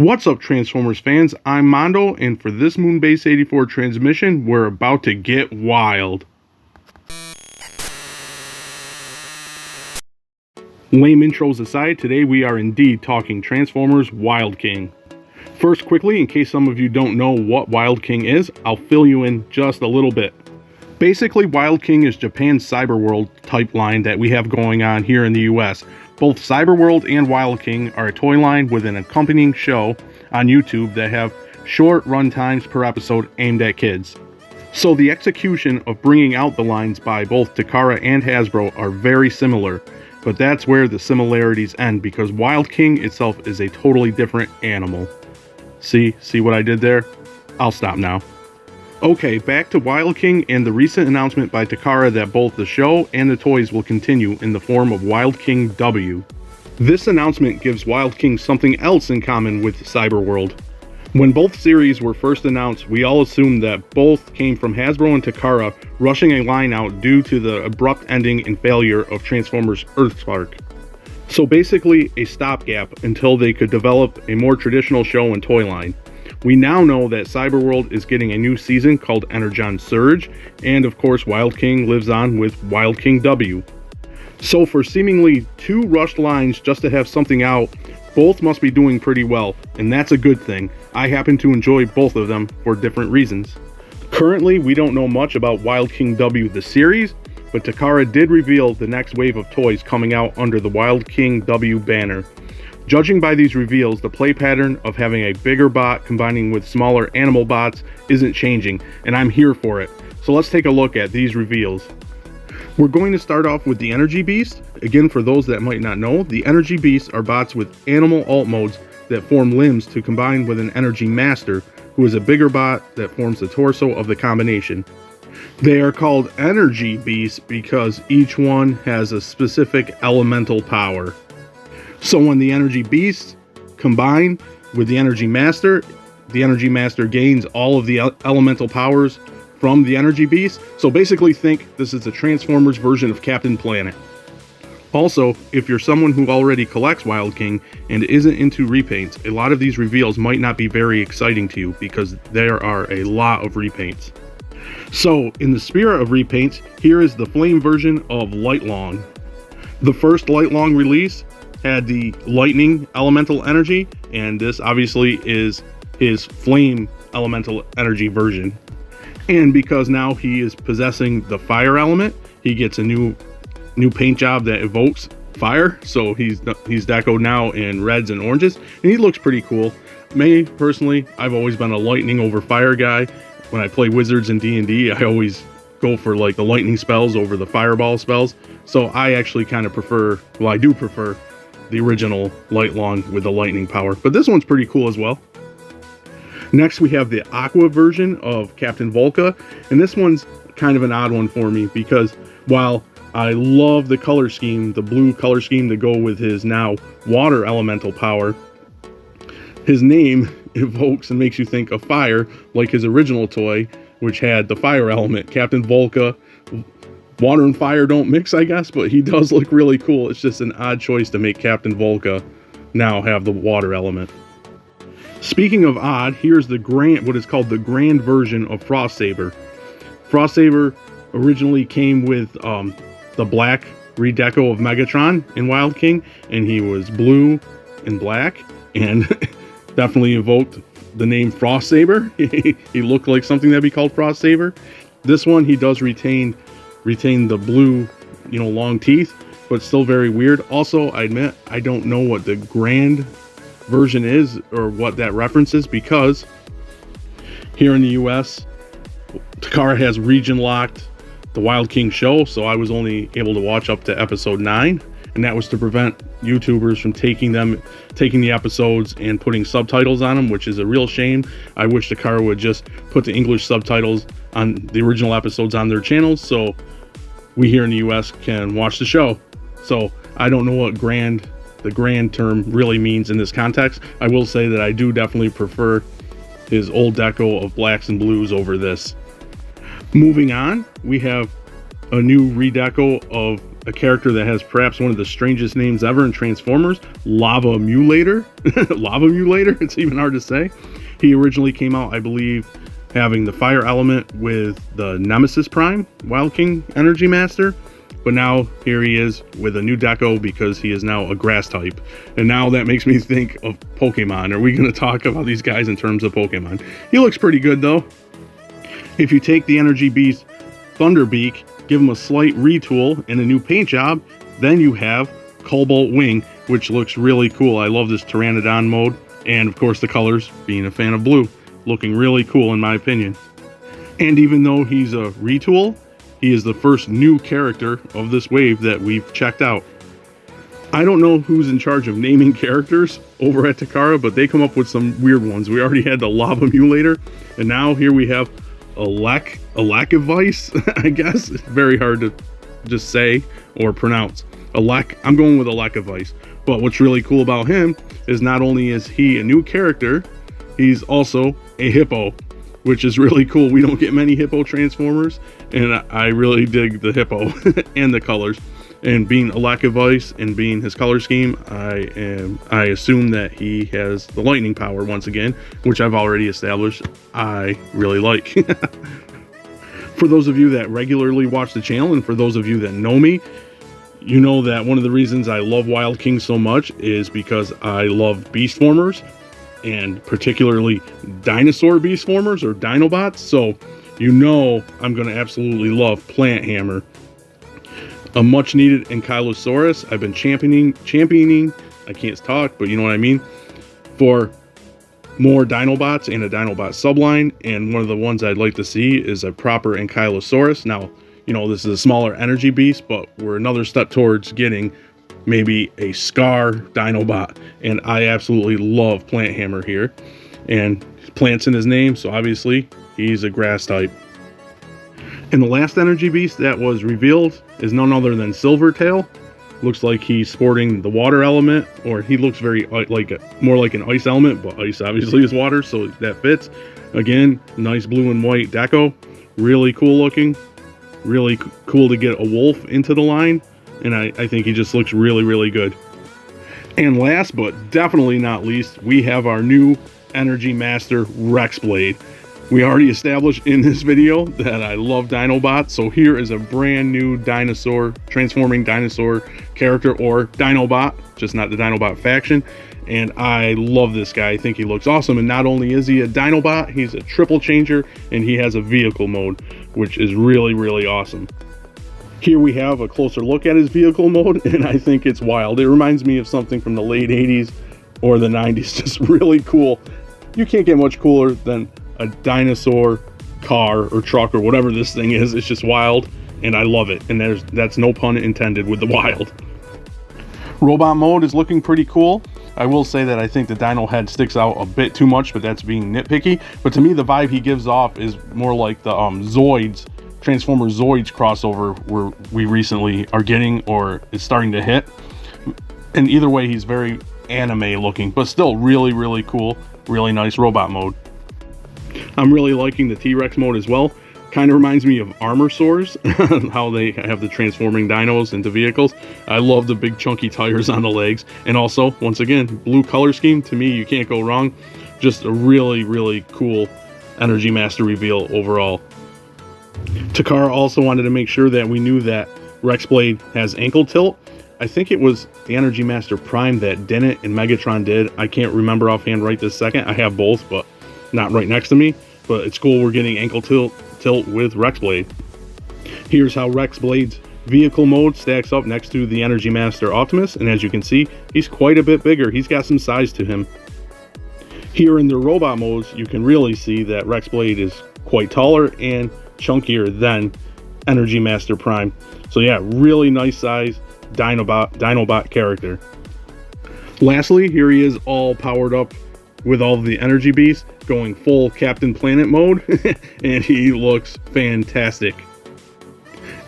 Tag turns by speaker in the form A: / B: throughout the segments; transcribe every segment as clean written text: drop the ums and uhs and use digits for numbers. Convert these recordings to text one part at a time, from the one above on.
A: What's up, Transformers fans? I'm Mondo, and for this Moonbase 84 transmission, we're about to get wild. Lame intros aside, today we are indeed talking Transformers Wild King. First, quickly, in case some of you don't know what Wild King is, I'll fill you in just a little bit. Basically, Wild King is Japan's Cyberworld type line that we have going on here in the US. Both Cyberworld and Wild King are a toy line with an accompanying show on YouTube that have short run times per episode aimed at kids. So the execution of bringing out the lines by both Takara and Hasbro are very similar, but that's where the similarities end because Wild King itself is a totally different animal. See what I did there? I'll stop now. Okay, back to Wild King and the recent announcement by Takara that both the show and the toys will continue in the form of Wild King W. This announcement gives Wild King something else in common with Cyberworld. When both series were first announced, we all assumed that both came from Hasbro and Takara rushing a line out due to the abrupt ending and failure of Transformers Earthspark. So basically a stopgap until they could develop a more traditional show and toy line. We now know that Cyberworld is getting a new season called Energon Surge, and of course Wild King lives on with Wild King W. So for seemingly two rushed lines just to have something out, both must be doing pretty well, and that's a good thing. I happen to enjoy both of them for different reasons. Currently, we don't know much about Wild King W the series, but Takara did reveal the next wave of toys coming out under the Wild King W banner. Judging by these reveals, the play pattern of having a bigger bot combining with smaller animal bots isn't changing, and I'm here for it. So let's take a look at these reveals. We're going to start off with the Energy Beast. Again, for those that might not know, the Energy Beasts are bots with animal alt modes that form limbs to combine with an Energy Master, who is a bigger bot that forms the torso of the combination. They are called Energy Beasts because each one has a specific elemental power. So when the Energy Beasts combine with the Energy Master gains all of the elemental powers from the Energy Beast. So basically think this is the Transformers version of Captain Planet. Also, if you're someone who already collects Wild King and isn't into repaints, a lot of these reveals might not be very exciting to you because there are a lot of repaints. So in the spirit of repaints, here is the Flame version of Lightlong. The first Lightlong release had the lightning elemental energy, and this obviously is his flame elemental energy version. And because now he is possessing the fire element, he gets a new paint job that evokes fire. So he's decoed now in reds and oranges, and he looks pretty cool. Me personally, I've always been a lightning over fire guy. When I play Wizards and D&D, I always go for like the lightning spells over the fireball spells. So I actually kind of prefer, I do prefer the original Lightlong with the lightning power, but this one's pretty cool as well. Next we have the Aqua version of Captain Volca, and this one's kind of an odd one for me because while I love the color scheme, the blue color scheme to go with his now water elemental power, his name evokes and makes you think of fire like his original toy, which had the fire element. Captain Volca, water and fire don't mix, I guess, but he does look really cool. It's just an odd choice to make Captain Volca now have the water element. Speaking of odd, here's the what is called the grand version of Frost Saber. Frost Saber originally came with the black redeco of Megatron in Wild King, and he was blue and black, and definitely evoked the name Frost Saber. He looked like something that'd be called Frost Saber. This one, he does retain the blue, long teeth, but still very weird. Also, I admit I don't know what the grand version is or what that references, because here in the US, Takara has region locked the Wild King show, so I was only able to watch up to episode 9, and that was to prevent YouTubers from taking the episodes and putting subtitles on them, which is a real shame. I wish Takara would just put the English subtitles on the original episodes on their channels so we here in the US can watch the show. So I don't know what the grand term really means in this context. I will say that I do definitely prefer his old deco of blacks and blues over this. Moving on, we have a new redeco of a character that has perhaps one of the strangest names ever in Transformers, Lava Mulator. Lava Mulator, it's even hard to say. He originally came out, I believe, having the fire element with the Nemesis Prime, Wild King Energy Master. But now here he is with a new deco because he is now a grass type. And now that makes me think of Pokemon. Are we going to talk about these guys in terms of Pokemon? He looks pretty good though. If you take the Energy Beast Thunderbeak, give him a slight retool and a new paint job, then you have Cobalt Wing, which looks really cool. I love this Pteranodon mode. And of course the colors, being a fan of blue, looking really cool in my opinion. And even though he's a retool, he is the first new character of this wave that we've checked out. I don't know who's in charge of naming characters over at Takara, but they come up with some weird ones. We already had the Lava Mulator, and now here we have Alacavice, I guess. It's very hard to just say or pronounce. I'm going with Alacavice. But what's really cool about him is not only is he a new character, he's also a hippo, which is really cool. We don't get many hippo Transformers, and I really dig the hippo and the colors. And being Alacavice and being his color scheme, I assume that he has the lightning power once again, which I've already established I really like. For those of you that regularly watch the channel, and for those of you that know me, you know that one of the reasons I love Wild King so much is because I love Beastformers, and particularly dinosaur Beastformers or Dinobots. So you know I'm going to absolutely love Plant Hammer, a much needed Ankylosaurus. I've been championing, I can't talk, but you know what I mean, for more Dinobots and a Dinobot subline. And one of the ones I'd like to see is a proper Ankylosaurus. Now, you know, this is a smaller energy beast, but we're another step towards getting maybe a Scar Dinobot, and I absolutely love Plant Hammer here. And plant's in his name, so obviously he's a grass type. And the last energy beast that was revealed is none other than Silvertail. Looks like he's sporting the water element, or he looks very more like an ice element, but ice obviously is water, so that fits. Again, nice blue and white deco, really cool looking, really cool to get a wolf into the line. And I think he just looks really, really good. And last but definitely not least, we have our new Energy Master Rexblade. We already established in this video that I love Dinobots, so here is a brand new transforming dinosaur character, or Dinobot, just not the Dinobot faction. And I love this guy. I think he looks awesome. And not only is he a Dinobot, he's a triple changer, and he has a vehicle mode, which is really, really awesome. Here we have a closer look at his vehicle mode, and I think it's wild. It reminds me of something from the late 80s or the 90s. Just really cool. You can't get much cooler than a dinosaur car or truck or whatever this thing is. It's just wild, and I love it. And that's no pun intended with the wild. Robot mode is looking pretty cool. I will say that I think the dino head sticks out a bit too much, but that's being nitpicky. But to me, the vibe he gives off is more like the Zoids, Transformers Zoids crossover where we recently are getting, or is starting to hit. And either way, he's very anime looking, but still really, really cool, really nice robot mode. I'm really liking the T-Rex mode as well. Kind of reminds me of Armorsaurs, how they have the transforming dinos into vehicles. I love the big chunky tires on the legs. And also, once again, blue color scheme, to me, you can't go wrong. Just a really, really cool Energy Master reveal overall. Takara also wanted to make sure that we knew that Rexblade has ankle tilt. I think it was the Energy Master Prime that didn't, and Megatron did. I can't remember offhand right this second. I have both, but not right next to me. But it's cool we're getting ankle tilt with Rexblade. Here's how Rexblade's vehicle mode stacks up next to the Energy Master Optimus, and as you can see, he's quite a bit bigger. He's got some size to him. Here in the robot modes, you can really see that Rexblade is quite taller and chunkier than Energy Master Prime. So yeah, really nice size Dinobot character. Lastly, here he is all powered up with all of the energy beasts, going full Captain Planet mode, and he looks fantastic.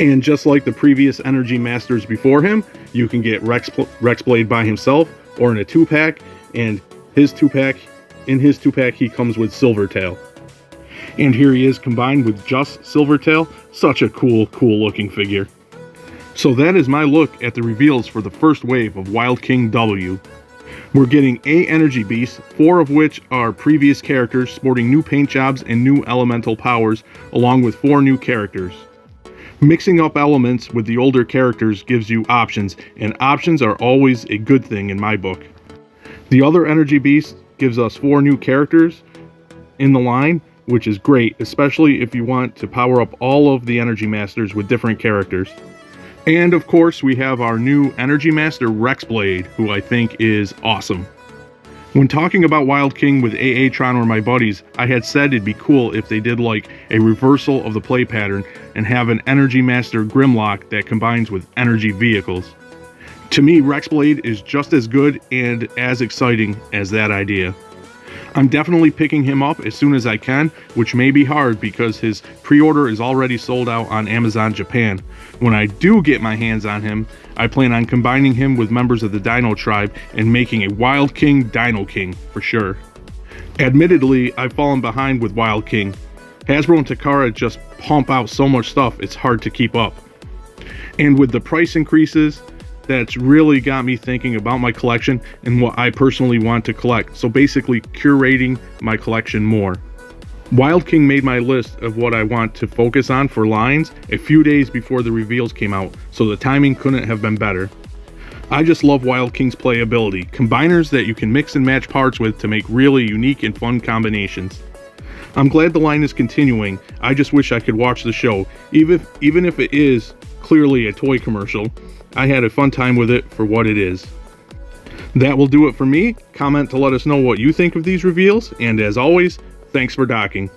A: And just like the previous Energy Masters before him, you can get Rexblade by himself or in a 2-pack, and in his 2-pack he comes with Silvertail. And here he is combined with just Silvertail. Such a cool looking figure. So that is my look at the reveals for the first wave of Wild King W. We're getting 8 energy beasts, 4 of which are previous characters sporting new paint jobs and new elemental powers, along with 4 new characters. Mixing up elements with the older characters gives you options, and options are always a good thing in my book. The other energy beast gives us 4 new characters in the line, which is great, especially if you want to power up all of the energy masters with different characters. And of course, we have our new energy master Rexblade, who I think is awesome. When talking about Wild King with Tron or my buddies, I had said it'd be cool if they did like a reversal of the play pattern and have an energy master Grimlock that combines with energy vehicles. To me, Rexblade is just as good and as exciting as that idea. I'm definitely picking him up as soon as I can, which may be hard because his pre-order is already sold out on Amazon Japan. When I do get my hands on him, I plan on combining him with members of the Dino tribe and making a Wild King Dino King for sure. Admittedly, I've fallen behind with Wild King. Hasbro and Takara just pump out so much stuff, it's hard to keep up. And with the price increases, that's really got me thinking about my collection and what I personally want to collect, so basically curating my collection more. Wild King made my list of what I want to focus on for lines a few days before the reveals came out, so the timing couldn't have been better. I just love Wild King's playability, combiners that you can mix and match parts with to make really unique and fun combinations. I'm glad the line is continuing. I just wish I could watch the show, even if it is clearly a toy commercial. I had a fun time with it for what it is. That will do it for me. Comment to let us know what you think of these reveals, and as always, thanks for docking.